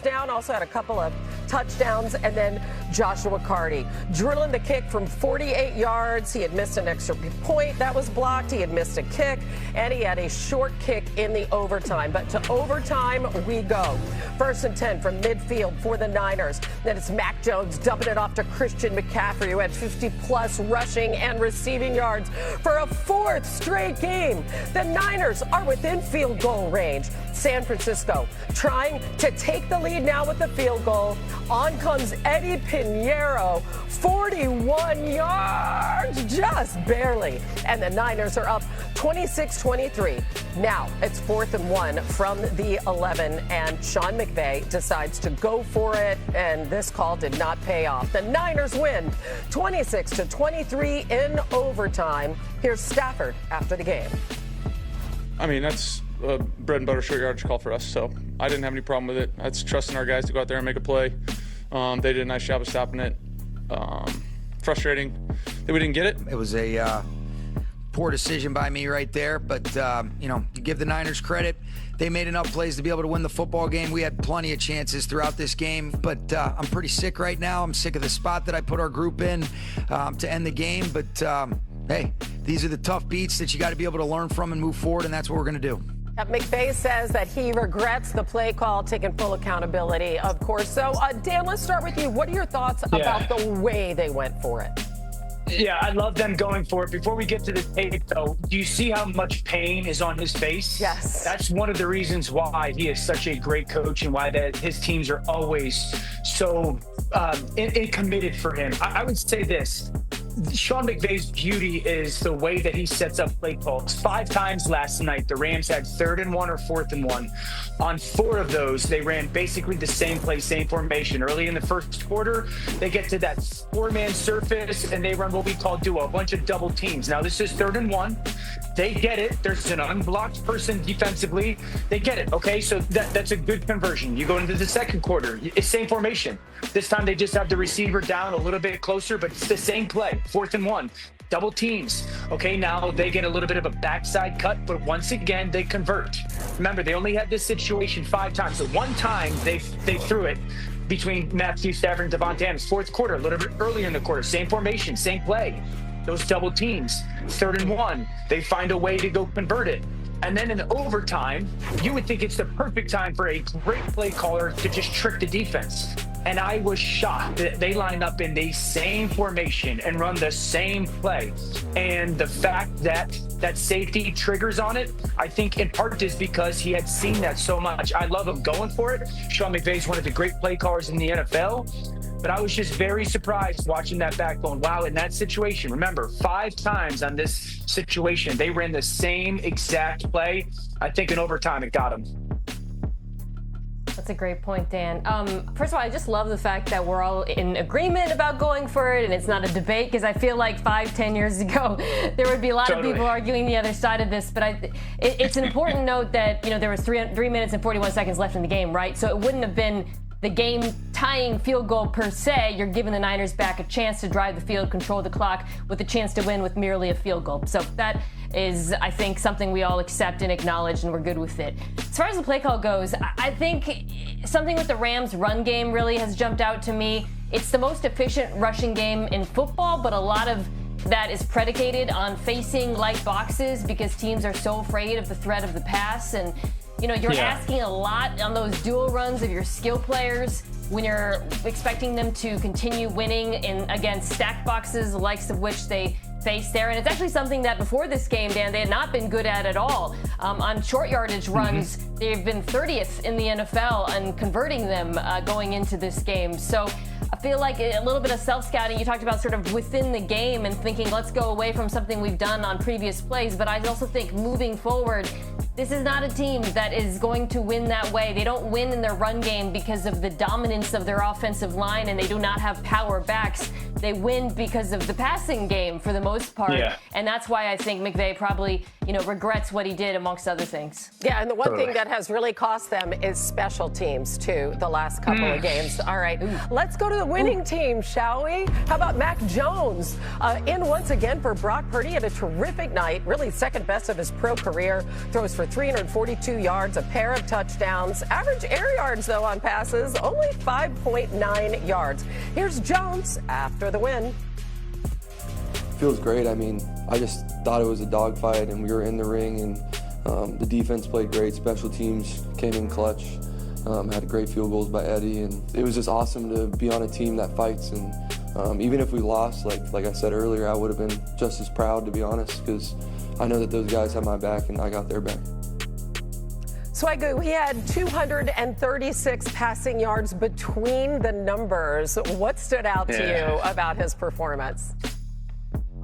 first down, also had a couple of touchdowns, and then Joshua Carty drilling the kick from 48 yards. He had missed an extra point that was blocked. He had missed a kick, and he had a short kick in the overtime. But to overtime we go. 1st and 10 from midfield for the Niners. Then it's Mac Jones dumping it off to Christian McCaffrey, who had 50-plus rushing and receiving yards for a 4th straight game. The Niners are within field goal range. San Francisco trying to take the lead now with the field goal. On comes Eddie Pinheiro, 41 yards, just barely. And the Niners are up 26-23. Now it's 4th and 1 from the 11, and Sean McVay decides to go for it, and this call did not pay off. The Niners win 26-23 in overtime. Here's Stafford after the game. I mean, that's a bread and butter short yardage call for us, so I didn't have any problem with it. That's trusting our guys to go out there and make a play. They did a nice job of stopping it. Frustrating that we didn't get it. It was a poor decision by me right there, but, you give the Niners credit. They made enough plays to be able to win the football game. We had plenty of chances throughout this game, but I'm pretty sick right now. I'm sick of the spot that I put our group in to end the game, but hey, these are the tough beats that you got to be able to learn from and move forward, and that's what we're going to do. McVay says that he regrets the play call, taking full accountability, of course. So, Dan, let's start with you. What are your thoughts about the way they went for it? Yeah, I love them going for it. Before we get to the tape, though, do you see how much pain is on his face? Yes. That's one of the reasons why he is such a great coach and why his teams are always so committed for him. I would say this. Sean McVay's beauty is the way that he sets up play calls. 5 times last night, the Rams had 3rd and 1 or 4th and 1. On 4 of those, they ran basically the same play, same formation. Early in the first quarter, they get to that 4-man surface, and they run what we call duo, a bunch of double teams. Now, this is 3rd and 1. They get it. There's an unblocked person defensively. They get it, okay? So that's a good conversion. You go into the second quarter, it's same formation. This time they just have the receiver down a little bit closer, but it's the same play, 4th and 1. Double teams. Okay, now they get a little bit of a backside cut, but once again, they convert. Remember, they only had this situation 5 times. So one time they threw it between Matthew Stafford and Devontae Adams. 4th quarter, a little bit earlier in the quarter. Same formation, same play. Those double teams. 3rd and 1. They find a way to go convert it. And then in overtime, you would think it's the perfect time for a great play caller to just trick the defense. And I was shocked that they lined up in the same formation and run the same play. And the fact that that safety triggers on it, I think in part is because he had seen that so much. I love him going for it. Sean McVay is one of the great play callers in the NFL. But I was just very surprised watching that back going, wow, in that situation, remember, 5 times on this situation, they ran the same exact play. I think in overtime it got him. That's a great point, Dan. First of all, I just love the fact that we're all in agreement about going for it and it's not a debate, because I feel like 5-10 years ago, there would be a lot of people arguing the other side of this. But it's an important note that, there was 3 minutes and 41 seconds left in the game, right? So it wouldn't have been the game-tying field goal per se. You're giving the Niners back a chance to drive the field, control the clock, with a chance to win with merely a field goal. So that is, I think, something we all accept and acknowledge, and we're good with it. As far as the play call goes, I think something with the Rams' run game really has jumped out to me. It's the most efficient rushing game in football, but a lot of that is predicated on facing light boxes because teams are so afraid of the threat of the pass. And you're asking a lot on those dual runs of your skill players when you're expecting them to continue winning against stacked boxes, the likes of which they face there. And it's actually something that before this game, Dan, they had not been good at all. On short yardage runs, they've been 30th in the NFL and converting them going into this game. So I feel like a little bit of self-scouting. You talked about sort of within the game and thinking, let's go away from something we've done on previous plays. But I also think moving forward, this is not a team that is going to win that way. They don't win in their run game because of the dominance of their offensive line, and they do not have power backs. They win because of the passing game for the most part. Yeah. And that's why I think McVay probably regrets what he did, amongst other things. Yeah, and the one thing that has really cost them is special teams, too, the last couple of games. All right, let's go to the winning team, shall we? How about Mac Jones? In once again for Brock Purdy at a terrific night, really second best of his pro career. Throws for 342 yards, a pair of touchdowns. Average air yards, though, on passes, only 5.9 yards. Here's Jones after the win. Feels great. I mean, I just thought it was a dogfight, and we were in the ring, and the defense played great. Special teams came in clutch, had great field goals by Eddie, and it was just awesome to be on a team that fights. And even if we lost, like I said earlier, I would have been just as proud, to be honest, because I know that those guys have my back, and I got their back. Swagoo, he had 236 passing yards between the numbers. What stood out to you about his performance?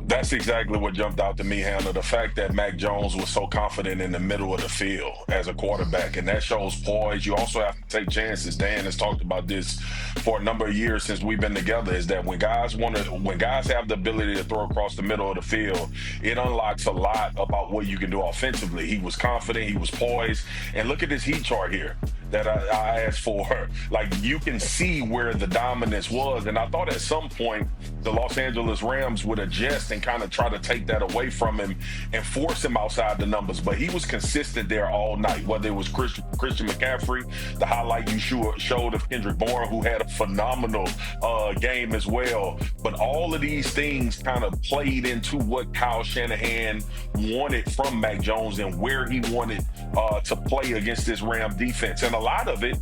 That's exactly what jumped out to me, Hannah. The fact that Mac Jones was so confident in the middle of the field as a quarterback, and that shows poise. You also have to take chances. Dan has talked about this for a number of years since we've been together, is that when guys have the ability to throw across the middle of the field, it unlocks a lot about what you can do offensively. He was confident, he was poised, and look at this heat chart here that I asked for. Like, you can see where the dominance was, and I thought at some point the Los Angeles Rams would adjust and kind of try to take that away from him and force him outside the numbers, but he was consistent there all night, whether it was Christian McCaffrey, the highlight you showed of Kendrick Perkins, who had a phenomenal game as well. But all of these things kind of played into what Kyle Shanahan wanted from Mac Jones and where he wanted to play against this Ram defense. And a lot of it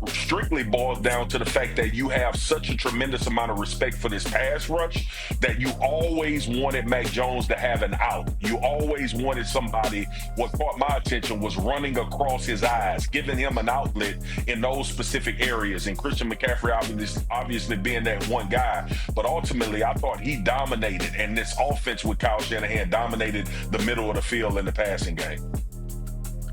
strictly boils down to the fact that you have such a tremendous amount of respect for this pass rush that you always wanted Mac Jones to have an out. You always wanted somebody. What caught my attention was running across his eyes, giving him an outlet in those specific areas. And Christian McCaffrey obviously being that one guy. But ultimately, I thought he dominated, and this offense with Kyle Shanahan dominated the middle of the field in the passing game.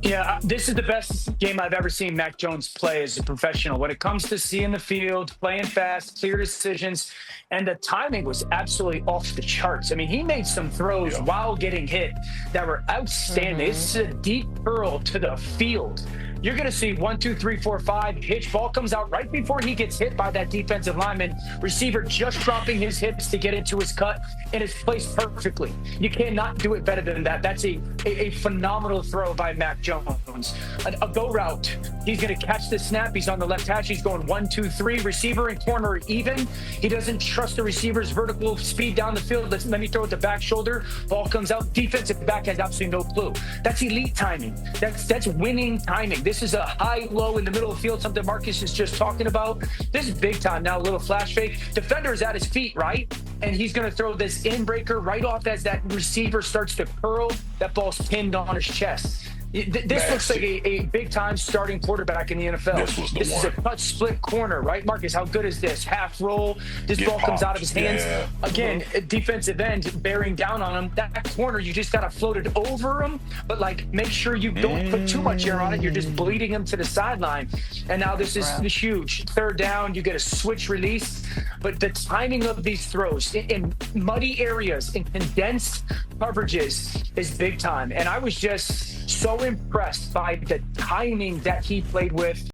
Yeah, this is the best game I've ever seen Mac Jones play as a professional. When it comes to seeing the field, playing fast, clear decisions, and the timing was absolutely off the charts. I mean, he made some throws while getting hit that were outstanding. This is a deep curl to the field. You're going to see 1, 2, 3, 4, 5. Hitch ball comes out right before he gets hit by that defensive lineman. Receiver just dropping his hips to get into his cut, and it's placed perfectly. You cannot do it better than that. That's a phenomenal throw by Mac Jones. A go route. He's going to catch the snap. He's on the left hash. He's going 1, 2, 3. Receiver and corner even. He doesn't trust the receiver's vertical speed down the field. Let me throw it to back shoulder. Ball comes out. Defensive back has absolutely no clue. That's elite timing. That's winning timing. This is a high-low in the middle of the field, something Marcus is just talking about. This is big time now, a little flash fake. Defender is at his feet, right? And he's going to throw this in-breaker right off as that receiver starts to curl. That ball's pinned on his chest. This looks like a big-time starting quarterback in the NFL. This is a cut split corner, right, Marcus? How good is this? Half roll. This ball comes out of his hands. Yeah. Again, defensive end bearing down on him. That corner, you just got to float it over him, but, like, make sure you don't put too much air on it. You're just bleeding him to the sideline. And now this is huge. Third down, you get a switch release. But the timing of these throws in muddy areas, in condensed coverages, is big time. And I was just so impressed by the timing that he played with.